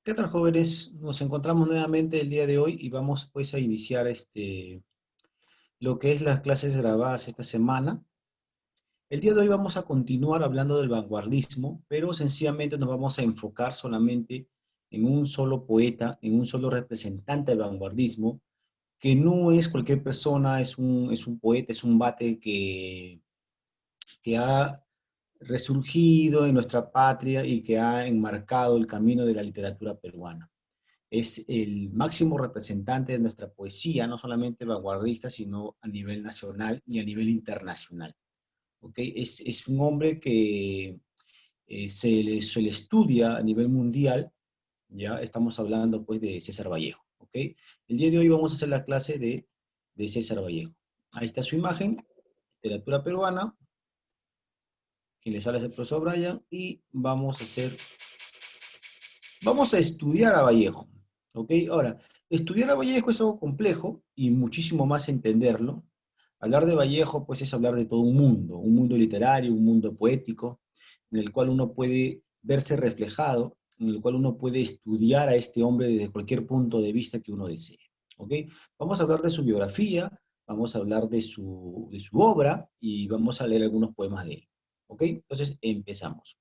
¿Qué tal, jóvenes? Nos encontramos nuevamente el día de hoy y vamos pues a iniciar lo que es las clases grabadas esta semana. El día de hoy vamos a continuar hablando del vanguardismo, pero sencillamente nos vamos a enfocar solamente en un solo poeta, en un solo representante del vanguardismo, que no es cualquier persona, es un poeta, es un vate que ha resurgido en nuestra patria y que ha enmarcado el camino de la literatura peruana. Es el máximo representante de nuestra poesía, no solamente vanguardista, sino a nivel nacional y a nivel internacional. ¿Okay? Es un hombre que se le estudia a nivel mundial, ya estamos hablando pues de César Vallejo. ¿Okay? El día de hoy vamos a hacer la clase de César Vallejo. Ahí está su imagen, literatura peruana, quien le sale es el profesor Brian, y vamos a estudiar a Vallejo. ¿Ok? Ahora, estudiar a Vallejo es algo complejo y muchísimo más entenderlo. Hablar de Vallejo, pues, es hablar de todo un mundo literario, un mundo poético, en el cual uno puede verse reflejado, en el cual uno puede estudiar a este hombre desde cualquier punto de vista que uno desee. ¿Ok? Vamos a hablar de su biografía, vamos a hablar de su obra y vamos a leer algunos poemas de él. ¿Ok? Entonces, empezamos.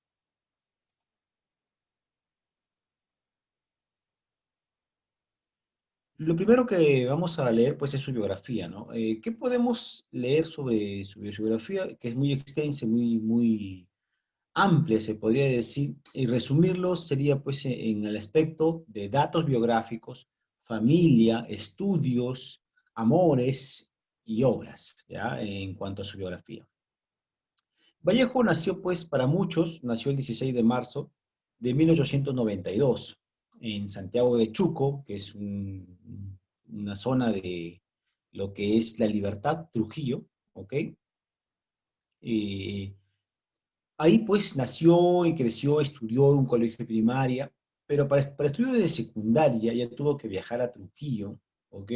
Lo primero que vamos a leer, pues, es su biografía, ¿no? ¿Qué podemos leer sobre su biografía? Que es muy extensa, muy amplia, se podría decir, y resumirlo sería, pues, en el aspecto de datos biográficos, familia, estudios, amores y obras, ¿ya? En cuanto a su biografía. Vallejo nació, pues, para muchos, nació el 16 de marzo de 1892 en Santiago de Chuco, que es una zona de lo que es La Libertad, Trujillo, ¿ok? Eh, Ahí, pues, nació y creció, estudió en un colegio de primaria, pero para estudios de secundaria ya tuvo que viajar a Trujillo, ¿ok?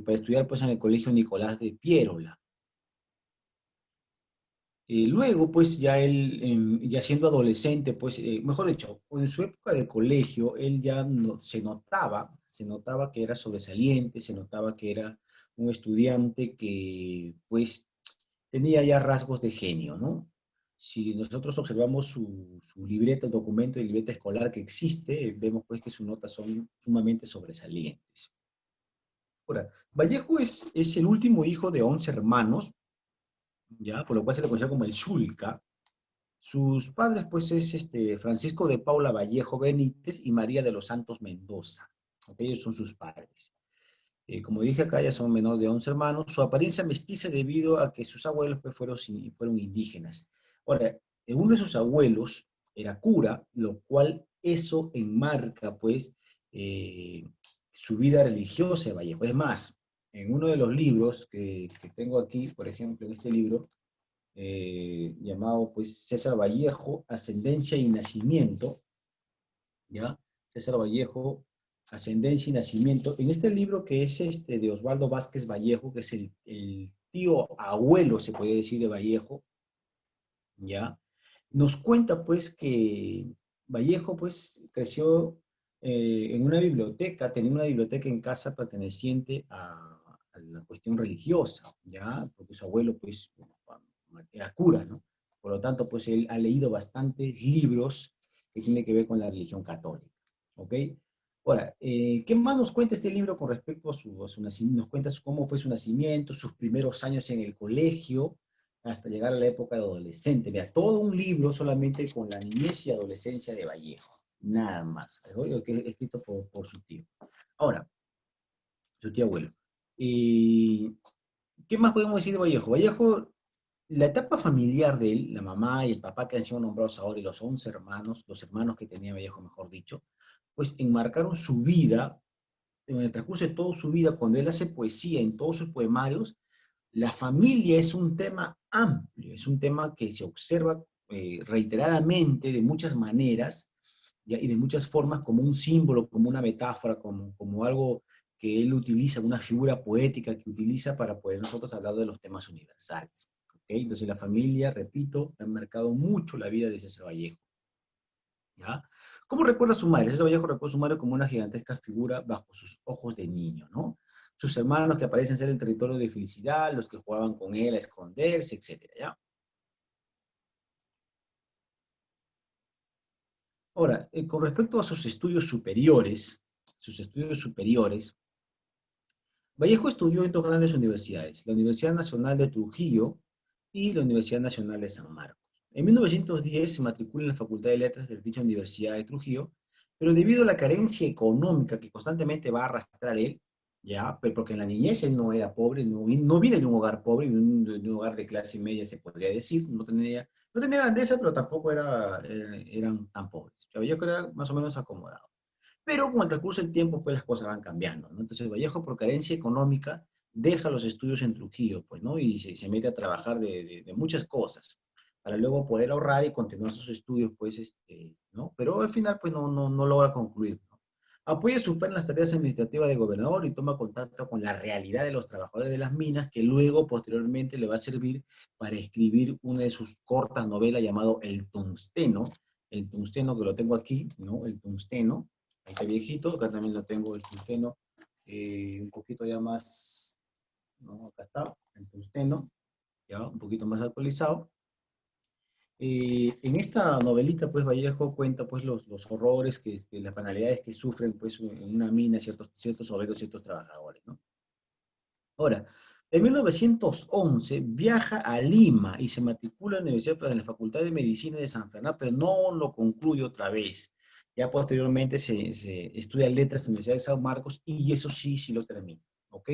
Para estudiar, pues, en el colegio Nicolás de Piérola. Luego, pues ya él, ya siendo adolescente, pues, mejor dicho, en su época de colegio, él ya se notaba que era sobresaliente, se notaba que era un estudiante que, pues, tenía ya rasgos de genio, ¿no? Si nosotros observamos su libreta, el documento de libreta escolar que existe, vemos, pues, que sus notas son sumamente sobresalientes. Ahora, Vallejo es el último hijo de 11 hermanos, ¿ya? Por lo cual se le conoce como el Shulca. Sus padres, pues, es Francisco de Paula Vallejo Benítez y María de los Santos Mendoza. ¿Ok? Ellos son sus padres. Como dije acá, ya son menores de 11 hermanos. Su apariencia mestiza debido a que sus abuelos, pues, fueron indígenas. Ahora, uno de sus abuelos era cura, lo cual eso enmarca, pues, eh, su vida religiosa de Vallejo. Es más, en uno de los libros que tengo aquí, por ejemplo, en este libro, llamado, pues, César Vallejo, Ascendencia y Nacimiento, ¿ya? César Vallejo, Ascendencia y Nacimiento. En este libro, que es de Osvaldo Vázquez Vallejo, que es el tío abuelo, se puede decir, de Vallejo, ¿ya? Nos cuenta, pues, que Vallejo, pues, creció en una biblioteca, tenía una biblioteca en casa perteneciente a la cuestión religiosa, ¿ya? Porque su abuelo, pues, era cura, ¿no? Por lo tanto, pues, él ha leído bastantes libros que tienen que ver con la religión católica, ¿ok? Ahora, ¿qué más nos cuenta este libro con respecto a su nacimiento? Nos cuenta cómo fue su nacimiento, sus primeros años en el colegio, hasta llegar a la época de adolescente. Vea, todo un libro solamente con la niñez y adolescencia de Vallejo. Nada más. Que es escrito por su tío. Ahora, su tío abuelo. Y, ¿qué más podemos decir de Vallejo? Vallejo, la etapa familiar de él, la mamá y el papá que han sido nombrados ahora, y los 11 hermanos, los hermanos que tenía Vallejo, mejor dicho, pues enmarcaron su vida, en el transcurso de toda su vida, cuando él hace poesía en todos sus poemarios. La familia es un tema amplio, es un tema que se observa reiteradamente de muchas maneras, ¿ya? Y de muchas formas, como un símbolo, como una metáfora, como algo que él utiliza, una figura poética que utiliza para poder nosotros hablar de los temas universales. ¿Okay? Entonces la familia, repito, ha marcado mucho la vida de César Vallejo. ¿ya? ¿Cómo recuerda a su madre? César Vallejo recuerda a su madre como una gigantesca figura bajo sus ojos de niño, ¿no? Sus hermanos que aparecen ser el territorio de felicidad, los que jugaban con él a esconderse, etcétera, ¿ya? Ahora, con respecto a sus estudios superiores, Vallejo estudió en dos grandes universidades, la Universidad Nacional de Trujillo y la Universidad Nacional de San Marcos. En 1910 se matricula en la Facultad de Letras de dicha Universidad de Trujillo, pero debido a la carencia económica que constantemente va a arrastrar él, ya, porque en la niñez él no era pobre, no viene de un hogar pobre, de un hogar de clase media, se podría decir, no tenía grandeza, pero tampoco eran tan pobres. Vallejo era más o menos acomodado. Pero con el transcurso del tiempo, pues las cosas van cambiando, ¿no? Entonces Vallejo, por carencia económica, deja los estudios en Trujillo, pues, ¿no? Y se mete a trabajar de muchas cosas, para luego poder ahorrar y continuar sus estudios, pues, ¿no? Pero al final, pues, no logra concluir, ¿no? Apoya su en las tareas administrativas de gobernador y toma contacto con la realidad de los trabajadores de las minas, que luego, posteriormente, le va a servir para escribir una de sus cortas novelas llamado El Tungsteno, que lo tengo aquí, ¿no? El Tungsteno, ahí está viejito, acá también lo tengo el tungsteno, un poquito ya más, ¿no? Acá está, el tungsteno, ya un poquito más actualizado. En esta novelita, pues Vallejo cuenta pues los horrores, las penalidades que sufren pues en una mina ciertos obreros, ciertos trabajadores, ¿no? Ahora, en 1911 viaja a Lima y se matricula en la Universidad, en la Facultad de Medicina de San Fernando, pero no lo concluye otra vez. Ya posteriormente se estudia letras en la Universidad de San Marcos y eso sí lo termina, ¿ok?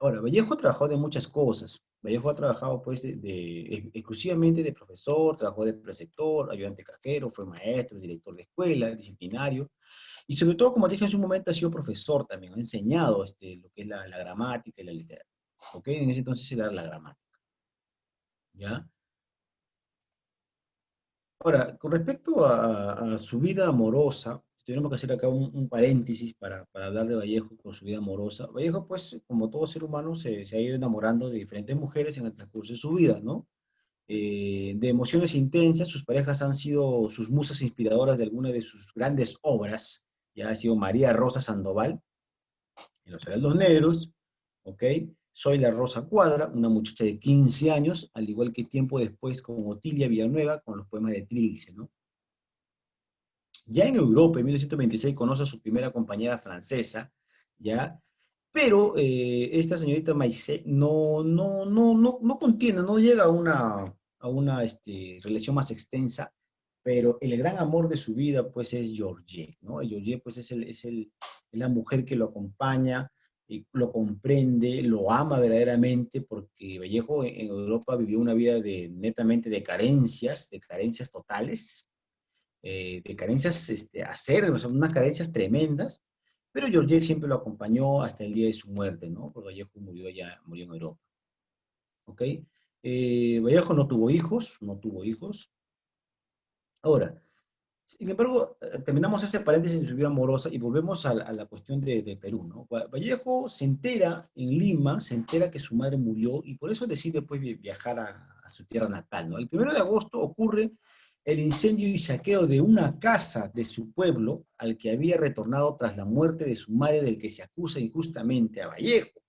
Ahora, Vallejo trabajó de muchas cosas. Vallejo ha trabajado pues exclusivamente de profesor, trabajó de preceptor, ayudante cajero, fue maestro, director de escuela, disciplinario, y sobre todo, como dije hace un momento, ha sido profesor también, ha enseñado lo que es la gramática y la literatura. ¿Ok? En ese entonces era la gramática. ¿Ya? Ahora, con respecto a su vida amorosa, tenemos que hacer acá un paréntesis para hablar de Vallejo con su vida amorosa. Vallejo, pues, como todo ser humano, se ha ido enamorando de diferentes mujeres en el transcurso de su vida, ¿no? De emociones intensas, sus parejas han sido sus musas inspiradoras de algunas de sus grandes obras. Ya ha sido María Rosa Sandoval, en Los Heraldos Negros, ¿ok? Soy la Rosa Cuadra, una muchacha de 15 años, al igual que tiempo después con Otilia Villanueva, con los poemas de Trilce, ¿no? Ya en Europa, en 1926, conoce a su primera compañera francesa, ¿ya? Pero esta señorita Maisé no contiene, no llega a una relación más extensa, pero el gran amor de su vida, pues, es Georgette, ¿no? Georgette, pues, es la mujer que lo acompaña, lo comprende, lo ama verdaderamente, porque Vallejo en Europa vivió una vida netamente de carencias totales, de carencias acérrimas, son unas carencias tremendas, pero Georgette siempre lo acompañó hasta el día de su muerte, ¿no? Porque Vallejo murió en Europa, ¿ok? Vallejo no tuvo hijos, no tuvo hijos. Ahora, sin embargo, terminamos ese paréntesis en su vida amorosa y volvemos a la cuestión de Perú, ¿no? Vallejo se entera en Lima, se entera que su madre murió y por eso decide pues viajar a su tierra natal, ¿no? El 1 de agosto ocurre el incendio y saqueo de una casa de su pueblo al que había retornado tras la muerte de su madre, del que se acusa injustamente a Vallejo.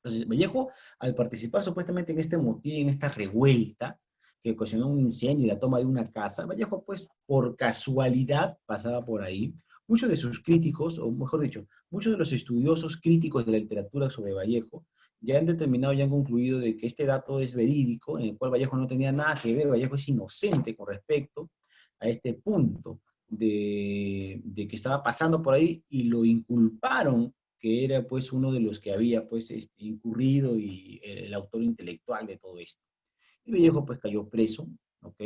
Entonces, Vallejo, al participar supuestamente en este motín, en esta revuelta que ocasionó un incendio y la toma de una casa, Vallejo, pues, por casualidad pasaba por ahí. Muchos de sus críticos, o mejor dicho, muchos de los estudiosos críticos de la literatura sobre Vallejo, ya han determinado, ya han concluido de que este dato es verídico, en el cual Vallejo no tenía nada que ver, Vallejo es inocente con respecto a este punto de que estaba pasando por ahí y lo inculparon que era pues uno de los que había pues incurrido y el autor intelectual de todo esto. Y Vallejo pues cayó preso, ¿ok?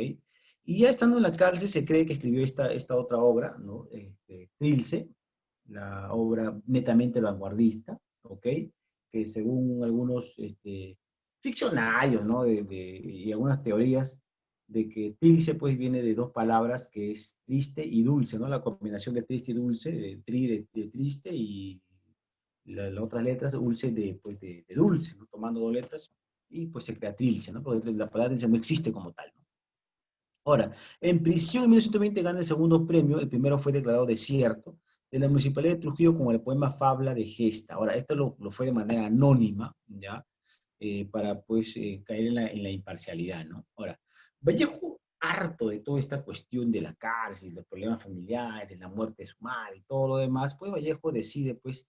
Y ya estando en la cárcel se cree que escribió esta otra obra, ¿no? Trilce, la obra netamente vanguardista, ¿ok? Que según algunos ficcionarios, ¿no? Y algunas teorías, de que Trilce pues viene de dos palabras que es triste y dulce, ¿no? La combinación de triste y dulce, de triste y las otras letras, dulce pues de dulce, ¿no? Tomando dos letras y pues se crea trilce, ¿no? Porque la palabra trilce no existe como tal, ¿no? Ahora, en prisión en 1920 gana el segundo premio, el primero fue declarado desierto, de la Municipalidad de Trujillo con el poema Fabla de Gesta. Ahora, esto lo fue de manera anónima, ¿ya? Para pues caer en la imparcialidad, ¿no? Ahora, Vallejo, harto de toda esta cuestión de la cárcel, de los problemas familiares, la muerte de su madre y todo lo demás, pues Vallejo decide pues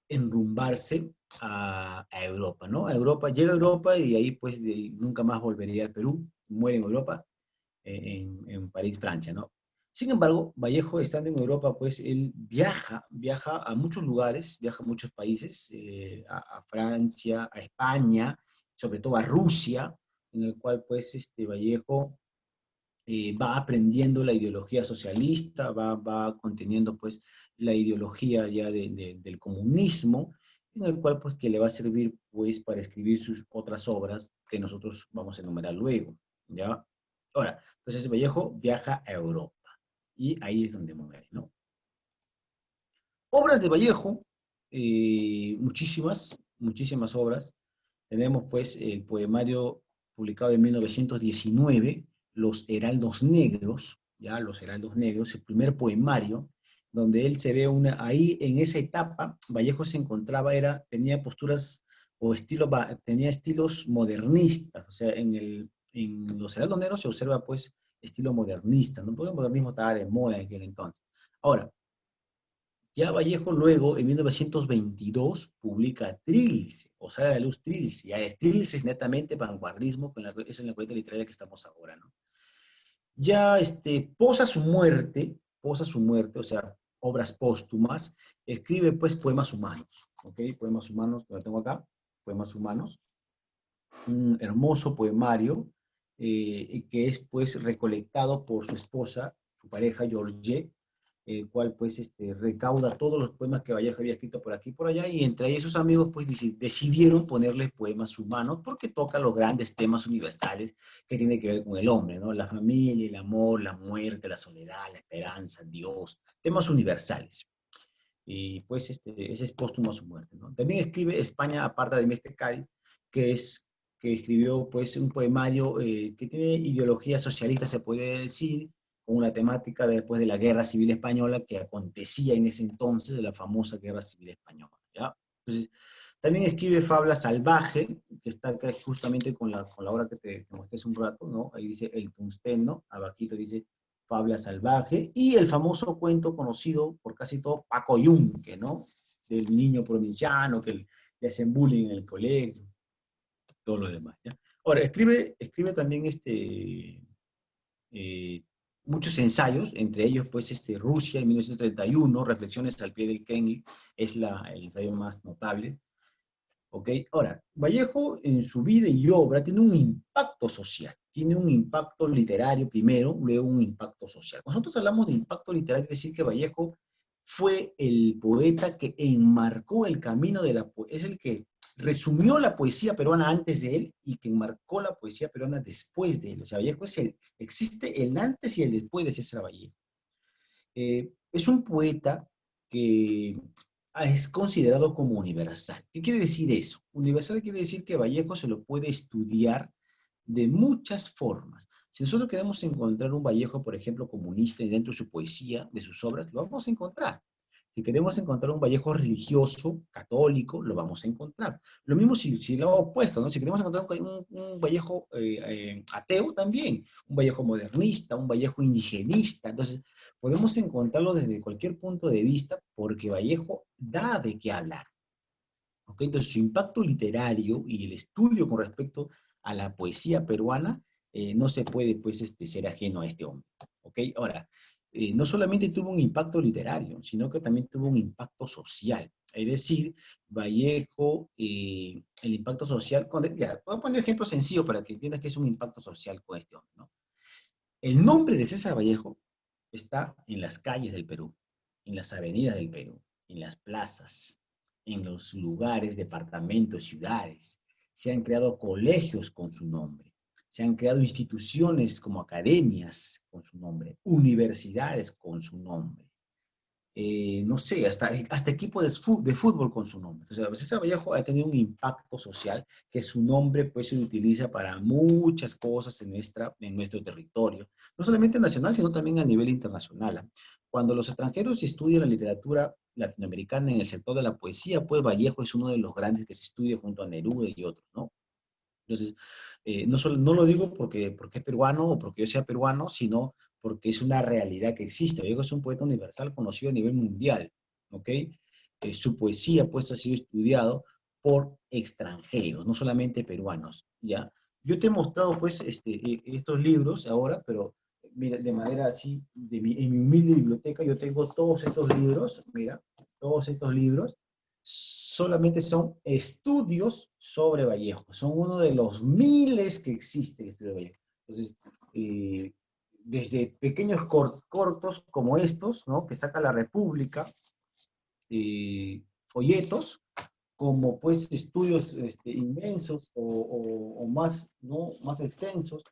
enrumbarse a Europa, ¿no? A Europa, llega a Europa y ahí pues nunca más volvería al Perú, muere en Europa, en París, Francia, ¿no? Sin embargo, Vallejo, estando en Europa, pues él viaja a muchos lugares, viaja a muchos países, a Francia, a España, sobre todo a Rusia, en el cual pues Vallejo va aprendiendo la ideología socialista, va conteniendo pues la ideología ya del comunismo, en el cual pues que le va a servir pues para escribir sus otras obras que nosotros vamos a enumerar luego, ¿ya? Ahora, entonces Vallejo viaja a Europa y ahí es donde muere, ¿no? Obras de Vallejo, muchísimas obras. Tenemos pues el poemario publicado en 1919, Los Heraldos Negros, ya Los Heraldos Negros, el primer poemario, donde él se ve ahí en esa etapa, Vallejo se encontraba, tenía posturas o tenía estilos modernistas, o sea, en Los Heraldos Negros se observa pues estilo modernista, ¿no? Porque el modernismo estaba de moda en aquel entonces. Ahora, ya Vallejo luego, en 1922, publica Trilce, o sale a la luz Trilce. Ya es Trilce es netamente vanguardismo, es en la corriente literaria que estamos ahora, ¿no? Ya posa su muerte, o sea, obras póstumas, escribe pues poemas humanos, ¿ok? Poemas humanos, que lo tengo acá, poemas humanos, un hermoso poemario que es pues recolectado por su esposa, su pareja, Georgette, el cual pues recauda todos los poemas que Vallejo había escrito por aquí y por allá, y entre ellos sus amigos pues decidieron ponerle poemas humanos porque toca los grandes temas universales que tienen que ver con el hombre, ¿no? La familia, el amor, la muerte, la soledad, la esperanza, Dios, temas universales. Y pues ese es póstumo a su muerte, ¿no? También escribe España aparta de mí este Cádiz, que escribió pues un poemario que tiene ideología socialista, se puede decir, con una temática después de la Guerra Civil Española que acontecía en ese entonces, de la famosa Guerra Civil Española, ¿ya? Entonces, también escribe Fabla Salvaje, que está acá justamente con la obra que te mostré hace un rato, ¿no? Ahí dice El Tungsteno, abajito dice Fabla Salvaje, y el famoso cuento conocido por casi todo, Paco Yunque, ¿no? Del niño provinciano que le hacen bullying en el colegio, todo lo demás, ¿ya? Ahora, escribe también eh, muchos ensayos, entre ellos, pues, Rusia en 1931, Reflexiones al pie del Kremlin, es el ensayo más notable. ¿Ok? Ahora, Vallejo en su vida y obra tiene un impacto social, tiene un impacto literario primero, luego un impacto social. Nosotros hablamos de impacto literario, es decir, que Vallejo fue el poeta que enmarcó el camino de la poesía, es el que resumió la poesía peruana antes de él y que enmarcó la poesía peruana después de él. O sea, Vallejo existe el antes y el después de César Vallejo. Es un poeta que es considerado como universal. ¿Qué quiere decir eso? Universal quiere decir que Vallejo se lo puede estudiar de muchas formas. Si nosotros queremos encontrar un Vallejo, por ejemplo, comunista dentro de su poesía, de sus obras, lo vamos a encontrar. Si queremos encontrar un Vallejo religioso, católico, lo vamos a encontrar. Lo mismo si lo opuesto, ¿no? Si queremos encontrar un Vallejo ateo también, un Vallejo modernista, un Vallejo indigenista. Entonces, podemos encontrarlo desde cualquier punto de vista porque Vallejo da de qué hablar. ¿Okay? Entonces, su impacto literario y el estudio con respecto a la poesía peruana no se puede pues, ser ajeno a este hombre. ¿Okay? Ahora, no solamente tuvo un impacto literario, sino que también tuvo un impacto social. Es decir, Vallejo, el impacto social, ya, voy a poner ejemplos sencillos para que entiendas que es un impacto social con este hombre, ¿no? El nombre de César Vallejo está en las calles del Perú, en las avenidas del Perú, en las plazas, en los lugares, departamentos, ciudades. Se han creado colegios con su nombre. Se han creado instituciones como academias con su nombre, universidades con su nombre. no sé, hasta equipo de fútbol con su nombre. Entonces, César Vallejo ha tenido un impacto social que su nombre pues se utiliza para muchas cosas en nuestro territorio, no solamente nacional, sino también a nivel internacional. ¿Ah? Cuando los extranjeros estudian la literatura latinoamericana en el sector de la poesía, pues Vallejo es uno de los grandes que se estudia junto a Neruda y otros, ¿no? Entonces, no lo digo porque es peruano o porque yo sea peruano, sino porque es una realidad que existe. Vallejo es un poeta universal conocido a nivel mundial, ¿ok? Su poesía, pues, ha sido estudiado por extranjeros, no solamente peruanos, ¿ya? Yo te he mostrado, pues, estos libros ahora, pero mira, de manera así, en mi humilde biblioteca, yo tengo todos estos libros, mira, todos estos libros, solamente son estudios sobre Vallejo. Son uno de los miles que existen estudios de Vallejo. Entonces, eh, desde pequeños cortos como estos, ¿no? Que saca la República, folletos, como pues estudios inmensos o más, ¿no? Más extensos,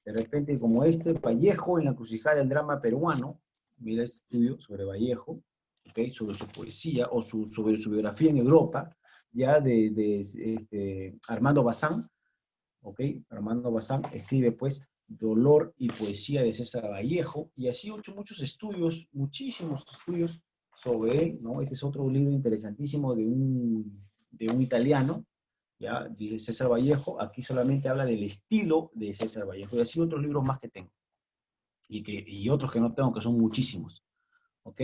de repente como este, Vallejo en la encrucijada del drama peruano, mira este estudio sobre Vallejo, ¿okay? Sobre su poesía o sobre su biografía en Europa, ya de Armando Bazán, ¿ok? Armando Bazán escribe pues Dolor y Poesía de César Vallejo, y así muchos estudios, muchísimos estudios sobre él, ¿no? Este es otro libro interesantísimo de un italiano, ¿ya? Dice César Vallejo, aquí solamente habla del estilo de César Vallejo, y así otros libros más que tengo, y otros que no tengo, que son muchísimos, ¿ok?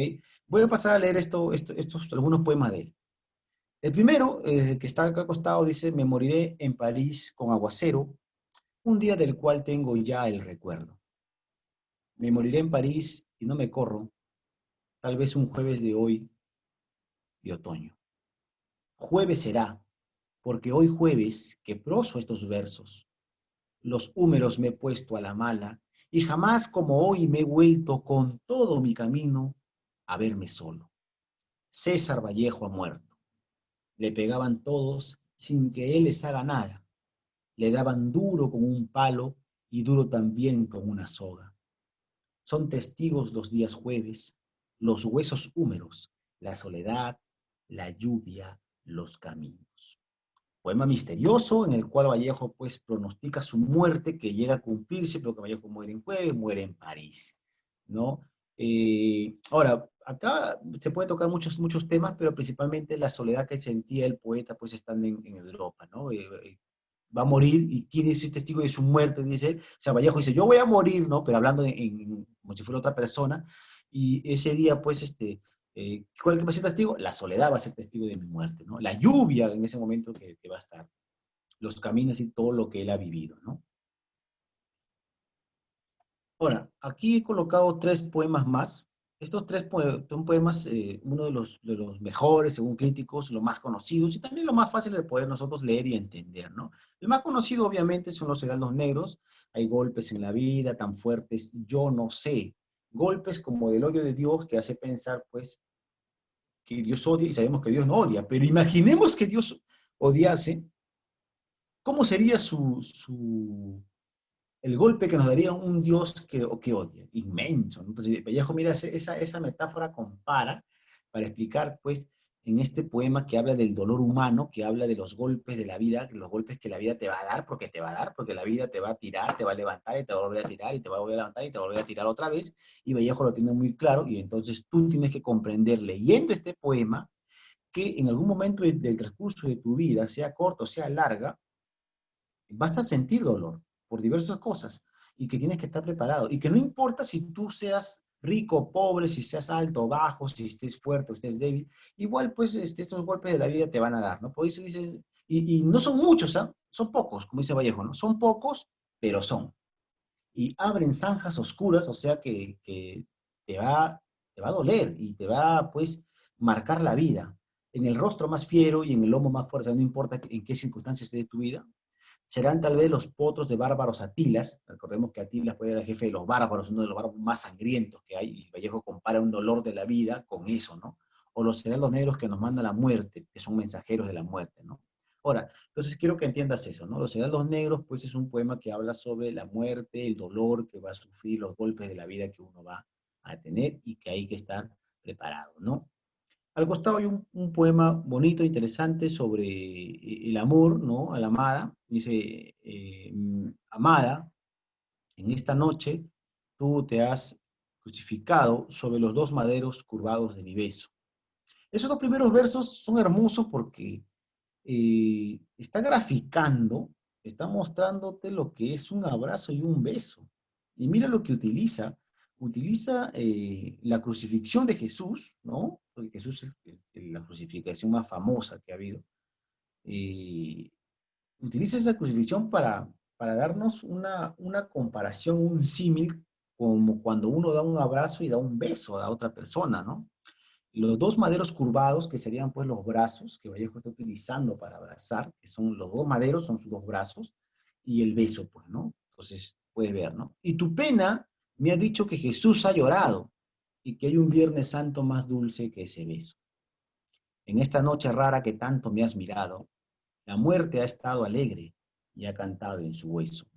Voy a pasar a leer estos algunos poemas de él. El primero, que está acá al costado, dice, me moriré en París con aguacero, un día del cual tengo ya el recuerdo. Me moriré en París y no me corro, tal vez un jueves de hoy de otoño. Jueves será, porque hoy jueves que proso estos versos, los húmeros me he puesto a la mala y jamás como hoy me he vuelto con todo mi camino a verme solo. César Vallejo ha muerto. Le pegaban todos sin que él les haga nada. Le daban duro con un palo y duro también con una soga. Son testigos los días jueves, los huesos húmeros, la soledad, la lluvia, los caminos. Poema misterioso en el cual Vallejo pues pronostica su muerte que llega a cumplirse, pero que Vallejo muere en jueves, muere en París, ¿no? Ahora, acá se puede tocar muchos temas, pero principalmente la soledad que sentía el poeta pues estando en Europa, ¿no? Va a morir, y quién es el testigo de su muerte, dice él. O sea, Vallejo dice, yo voy a morir, ¿no? Pero hablando como si fuera otra persona, y ese día, pues, ¿cuál es que va a ser testigo? La soledad va a ser testigo de mi muerte, ¿no? La lluvia en ese momento que va a estar, los caminos y todo lo que él ha vivido, ¿no? Ahora, aquí he colocado tres poemas más. Estos tres son poemas, uno de los mejores, según críticos, los más conocidos y también los más fáciles de poder nosotros leer y entender, ¿no? El más conocido, obviamente, son los Heraldos Negros. Hay golpes en la vida tan fuertes, yo no sé. Golpes como del odio de Dios que hace pensar, pues, que Dios odia y sabemos que Dios no odia. Pero imaginemos que Dios odiase, ¿cómo sería el golpe que nos daría un Dios que odia, inmenso, ¿no? Entonces, Vallejo, mira, esa metáfora compara para explicar, pues, en este poema que habla del dolor humano, que habla de los golpes de la vida, los golpes que la vida te va a dar, porque la vida te va a tirar, te va a levantar y te va a volver a tirar, y te va a volver a levantar y te va a volver a tirar otra vez, y Vallejo lo tiene muy claro, y entonces tú tienes que comprender, leyendo este poema, que en algún momento del transcurso de tu vida, sea corto o sea larga, vas a sentir dolor por diversas cosas y que tienes que estar preparado y que no importa si tú seas rico o pobre, si seas alto o bajo, si estés fuerte o estés débil, igual pues estos golpes de la vida te van a dar, ¿no? Pues dice, y no son muchos, ¿ah? Son pocos, como dice Vallejo, ¿no? Son pocos, pero son. Y abren zanjas oscuras, o sea que te va, te va a doler y te va pues marcar la vida. En el rostro más fiero y en el lomo más fuerte, no importa en qué circunstancias esté de tu vida, serán tal vez los potros de bárbaros Atilas. Recordemos que Atilas fue el jefe de los bárbaros, uno de los bárbaros más sangrientos que hay, y Vallejo compara un dolor de la vida con eso, ¿no? O los heraldos negros que nos mandan la muerte, que son mensajeros de la muerte, ¿no? Ahora, entonces quiero que entiendas eso, ¿no? Los heraldos negros, pues es un poema que habla sobre la muerte, el dolor que va a sufrir, los golpes de la vida que uno va a tener y que hay que estar preparado, ¿no? Al costado hay un poema bonito, interesante sobre el amor, ¿no? A la amada. Dice, amada, en esta noche tú te has crucificado sobre los dos maderos curvados de mi beso. Esos dos primeros versos son hermosos porque está graficando, está mostrándote lo que es un abrazo y un beso. Y mira lo que utiliza. Utiliza la crucifixión de Jesús, ¿no? Porque Jesús es la crucifixión más famosa que ha habido. Eh, Utiliza esa crucifixión para darnos una comparación, un símil, como cuando uno da un abrazo y da un beso a otra persona, ¿no? Los dos maderos curvados, que serían pues los brazos que Vallejo está utilizando para abrazar, que son los dos maderos, son sus dos brazos, y el beso, pues, ¿no? Entonces, puedes ver, ¿no? Y tu pena me ha dicho que Jesús ha llorado y que hay un Viernes Santo más dulce que ese beso. En esta noche rara que tanto me has mirado, la muerte ha estado alegre y ha cantado en su hueso.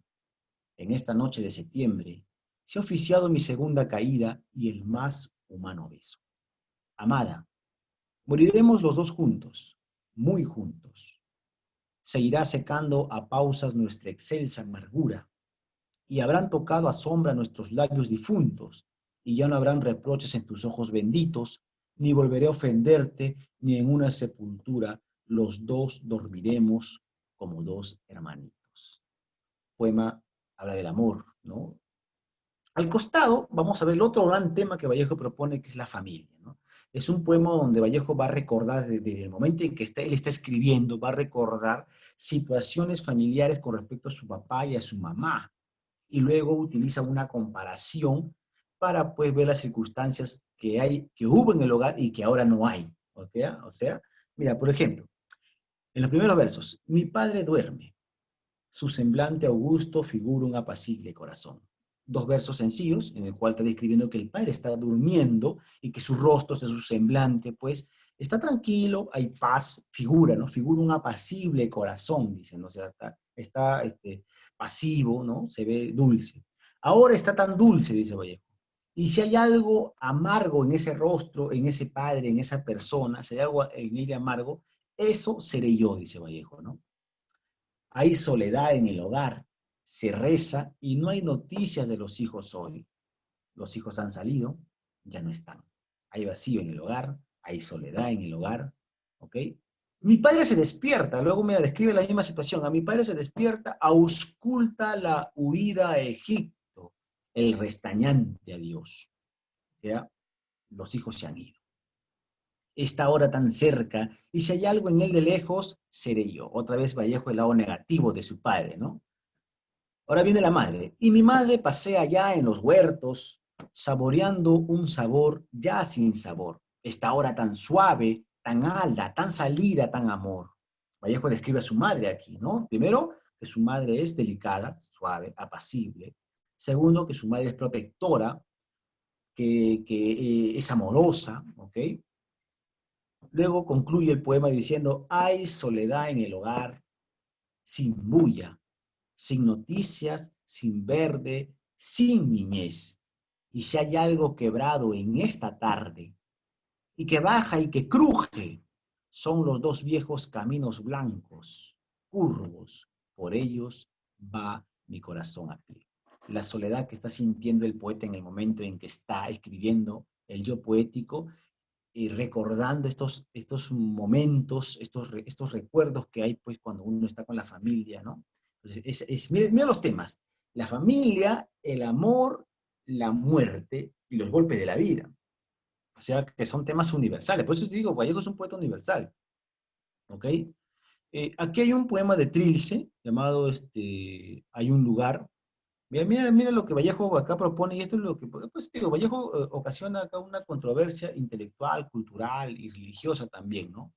En esta noche de septiembre se ha oficiado mi segunda caída y el más humano beso. Amada, moriremos los dos juntos, muy juntos. Se irá secando a pausas nuestra excelsa amargura y habrán tocado a sombra nuestros labios difuntos y ya no habrán reproches en tus ojos benditos, ni volveré a ofenderte, ni en una sepultura los dos dormiremos como dos hermanitos. Poema habla del amor, ¿no? Al costado vamos a ver el otro gran tema que Vallejo propone, que es la familia, ¿no? Es un poema donde Vallejo va a recordar, desde el momento en que él está escribiendo, va a recordar situaciones familiares con respecto a su papá y a su mamá. Y luego utiliza una comparación para pues ver las circunstancias que hubo en el hogar y que ahora no hay. ¿Okay? O sea, mira, por ejemplo, en los primeros versos, mi padre duerme, su semblante augusto figura un apacible corazón. Dos versos sencillos en el cual está describiendo que el padre está durmiendo y que su rostro, su semblante, pues, está tranquilo, hay paz, figura, ¿no? Figura un apacible corazón, dicen, ¿no? O sea, está pasivo, ¿no? Se ve dulce. Ahora está tan dulce, dice Vallejo. Y si hay algo amargo en ese rostro, en ese padre, en esa persona, si hay algo en él de amargo, eso seré yo, dice Vallejo, ¿no? Hay soledad en el hogar, se reza y no hay noticias de los hijos hoy. Los hijos han salido, ya no están. Hay vacío en el hogar, hay soledad en el hogar, ¿ok? Mi padre se despierta, luego me describe la misma situación. A mi padre se despierta, ausculta la huida a Egipto, el restañante a Dios. O sea, los hijos se han ido. Esta hora tan cerca, y si hay algo en él de lejos, seré yo. Otra vez Vallejo el lado negativo de su padre, ¿no? Ahora viene la madre. Y mi madre pasea ya en los huertos, saboreando un sabor ya sin sabor. Esta hora tan suave, tan alta, tan salida, tan amor. Vallejo describe a su madre aquí, ¿no? Primero, que su madre es delicada, suave, apacible. Segundo, que su madre es protectora, que es amorosa, ¿ok? Luego concluye el poema diciendo, hay soledad en el hogar, sin bulla, sin noticias, sin verde, sin niñez. Y si hay algo quebrado en esta tarde, y que baja y que cruje, son los dos viejos caminos blancos, curvos, por ellos va mi corazón a pie. La soledad que está sintiendo el poeta en el momento en que está escribiendo el yo poético y recordando estos momentos, estos recuerdos que hay pues cuando uno está con la familia, ¿no? Entonces, mira los temas, la familia, el amor, la muerte y los golpes de la vida. O sea, que son temas universales. Por eso te digo, Vallejo es un poeta universal, ¿ok? Aquí hay un poema de Trilce llamado Hay un lugar. Mira lo que Vallejo acá propone, y esto es lo que, pues digo, Vallejo ocasiona acá una controversia intelectual, cultural y religiosa también, ¿no?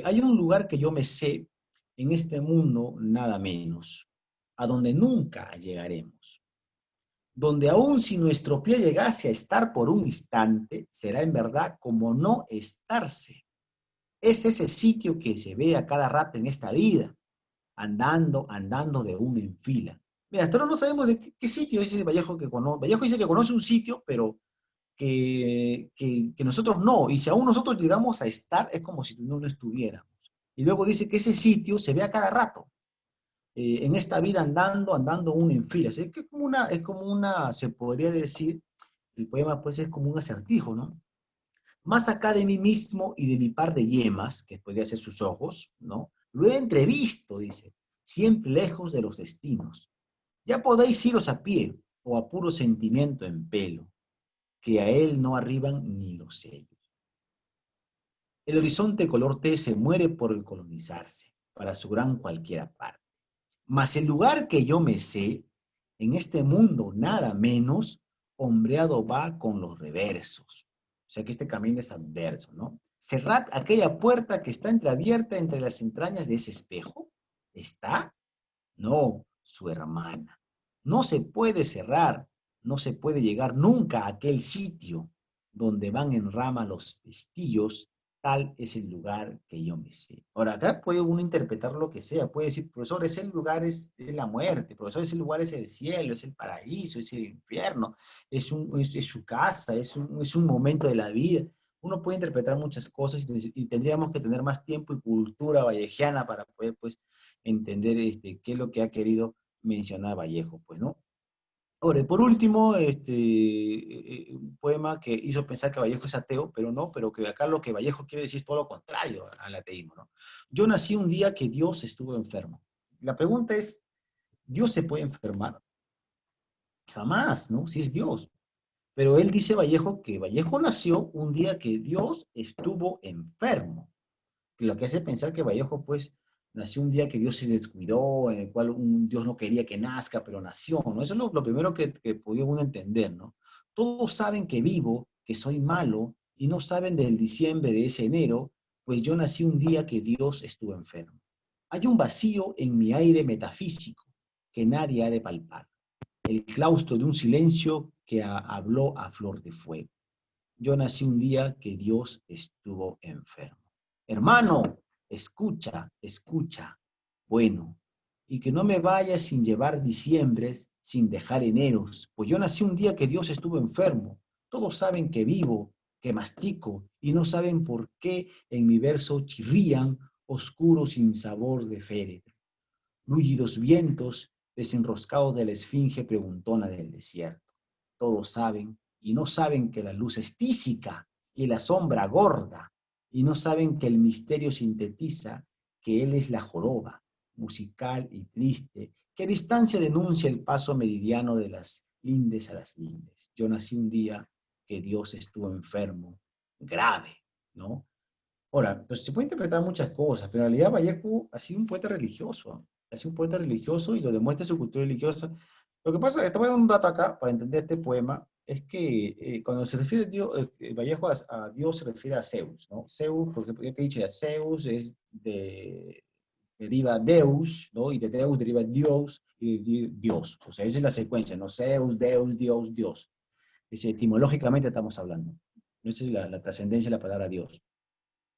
Hay un lugar que yo me sé en este mundo, nada menos, a donde nunca llegaremos, donde aun si nuestro pie llegase a estar por un instante, será en verdad como no estarse. Es ese sitio que se ve a cada rato en esta vida, andando, andando de uno en fila. Mira, hasta ahora no sabemos de qué sitio dice Vallejo que conoce. Vallejo dice que conoce un sitio, pero que nosotros no. Y si aún nosotros llegamos a estar, es como si no lo estuviéramos. Y luego dice que ese sitio se ve a cada rato. En esta vida andando uno en fila. Así que es como una, se podría decir, el poema pues es como un acertijo, ¿no? Más acá de mí mismo y de mi par de yemas, que podría ser sus ojos, ¿no? Lo he entrevisto, dice, siempre lejos de los destinos. Ya podéis iros a pie o a puro sentimiento en pelo, que a él no arriban ni los sellos. El horizonte color té se muere por colonizarse, para su gran cualquiera parte. Mas el lugar que yo me sé, en este mundo nada menos, hombreado va con los reversos. O sea que este camino es adverso, ¿no? Cerrad aquella puerta que está entreabierta entre las entrañas de ese espejo. ¿Está? No, su hermana. No se puede cerrar, no se puede llegar nunca a aquel sitio donde van en rama los pestillos, tal es el lugar que yo me sé. Ahora, acá puede uno interpretar lo que sea, puede decir, profesor, ese lugar es la muerte, profesor, ese lugar es el cielo, es el paraíso, es el infierno, es su casa, es un momento de la vida. Uno puede interpretar muchas cosas y tendríamos que tener más tiempo y cultura vallejiana para poder, pues, entender qué es lo que ha querido mencionar Vallejo, pues, ¿no? Ahora, y por último, un poema que hizo pensar que Vallejo es ateo, pero no, pero que acá lo que Vallejo quiere decir es todo lo contrario al ateísmo, ¿no? Yo nací un día que Dios estuvo enfermo. La pregunta es, ¿Dios se puede enfermar? Jamás, ¿no? Si es Dios. Pero él dice Vallejo que Vallejo nació un día que Dios estuvo enfermo. Lo que hace pensar que Vallejo, pues, nació un día que Dios se descuidó, en el cual Dios no quería que nazca, pero nació, ¿no? Eso es lo primero que podía uno entender, ¿no? Todos saben que vivo, que soy malo, y no saben del diciembre de ese enero, pues yo nací un día que Dios estuvo enfermo. Hay un vacío en mi aire metafísico que nadie ha de palpar, el claustro de un silencio que habló a flor de fuego. Yo nací un día que Dios estuvo enfermo. Hermano, escucha, escucha. Bueno, y que no me vaya sin llevar diciembres, sin dejar eneros, pues yo nací un día que Dios estuvo enfermo. Todos saben que vivo, que mastico, y no saben por qué en mi verso chirrían oscuros sin sabor de féretro. Lúgidos vientos desenroscados de la esfinge preguntona del desierto. Todos saben, y no saben que la luz es tísica y la sombra gorda, y no saben que el misterio sintetiza que él es la joroba, musical y triste, que a distancia denuncia el paso meridiano de las lindes a las lindes. Yo nací un día que Dios estuvo enfermo, grave, ¿no? Ahora, entonces se puede interpretar muchas cosas, pero en realidad Vallejo ha sido un poeta religioso, ha sido un poeta religioso y lo demuestra su cultura religiosa. Lo que pasa, te voy a dar un dato acá para entender este poema, es que cuando se refiere a Dios, Vallejo a Dios se refiere a Zeus, ¿no? Zeus, porque ya te he dicho ya, Zeus es deriva Deus, ¿no? Y de Deus deriva Dios y de Dios. O sea, esa es la secuencia, ¿no? Zeus, Deus, Dios, Dios. Es, etimológicamente estamos hablando. Esa es la trascendencia de la palabra Dios.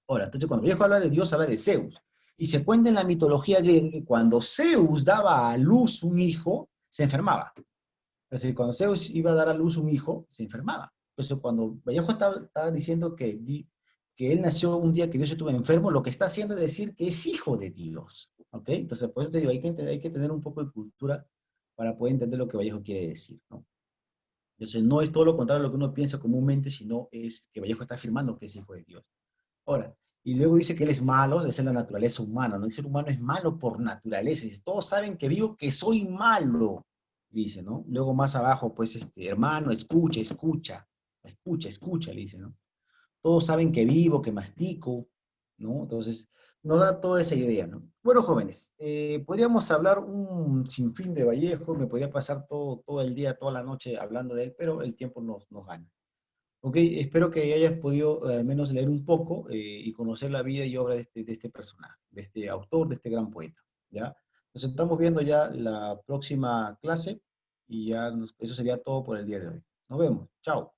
Ahora, entonces cuando Vallejo habla de Dios, habla de Zeus. Y se cuenta en la mitología griega que cuando Zeus daba a luz un hijo, se enfermaba. Es decir, cuando Zeus iba a dar a luz un hijo, se enfermaba. Entonces, cuando Vallejo estaba diciendo que él nació un día que Dios estuvo enfermo, lo que está haciendo es decir que es hijo de Dios. ¿Ok? Entonces, por eso te digo, hay que tener un poco de cultura para poder entender lo que Vallejo quiere decir, ¿no? Entonces, no es todo lo contrario a lo que uno piensa comúnmente, sino es que Vallejo está afirmando que es hijo de Dios. Ahora, y luego dice que él es malo, esa es la naturaleza humana, ¿no? El ser humano es malo por naturaleza. Dice, todos saben que vivo, que soy malo, dice, ¿no? Luego más abajo, pues, hermano, escucha, escucha, escucha, escucha, le dice, ¿no? Todos saben que vivo, que mastico, ¿no? Entonces, nos da toda esa idea, ¿no? Bueno, jóvenes, podríamos hablar un sinfín de Vallejo, me podría pasar todo el día, toda la noche hablando de él, pero el tiempo nos gana. Ok, espero que hayas podido al menos leer un poco y conocer la vida y obra de este personaje, de este autor, de este gran poeta. ¿Ya? Nos estamos viendo ya la próxima clase y ya eso sería todo por el día de hoy. Nos vemos. Chao.